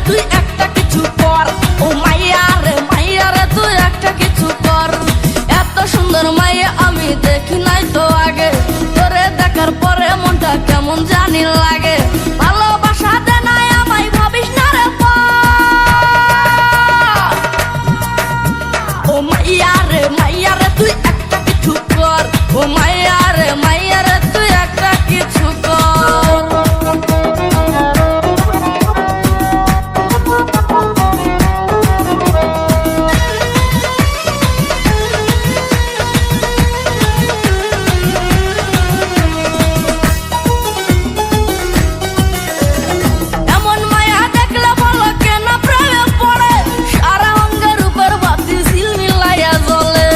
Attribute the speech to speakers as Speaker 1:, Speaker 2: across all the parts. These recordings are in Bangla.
Speaker 1: তুই একটা কিছু কর। ও মাইয়া রে তুই একটা কিছু কর। এত সুন্দর মাইয়া আমি দেখি নাই তো আগে, তোরে দেখার পরে মনটা কেমন জানি লাগে। ভালোবাসা দে নাই আমায় ভাবিস না রে ও মাইয়া রে তুই একটা কিছু কর। ও মাইয়া রে তুই একটা কিছু কর। এমন মায়া দেখলে বলো কেন প্রেমে পড়ে, সারা অঙ্গের উপর বাতি ঝিলমিলাইয়া জ্বলে।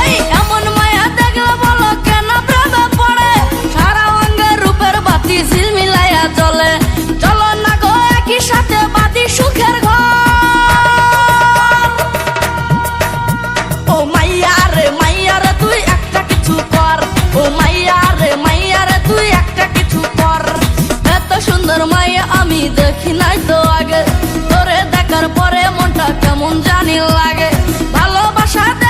Speaker 1: এই এমন মায়া দেখলে বলো কেন প্রেমে পড়ে, সারা অঙ্গের উপর বাতি ঝিলমিলাইয়া জ্বলে। চলো না গো একই সাথে বাতি সুখের ঘর। ও মাইয়া রে তুই একটা কিছু কর। ও মাইয়া রে তুই একটা কিছু কর। এত সুন্দর মাইয়া আমি দেখি নাই তো আগে, তোরে দেখার পরে মনটা কেমন জানি লাগে। ভালোবাসা দে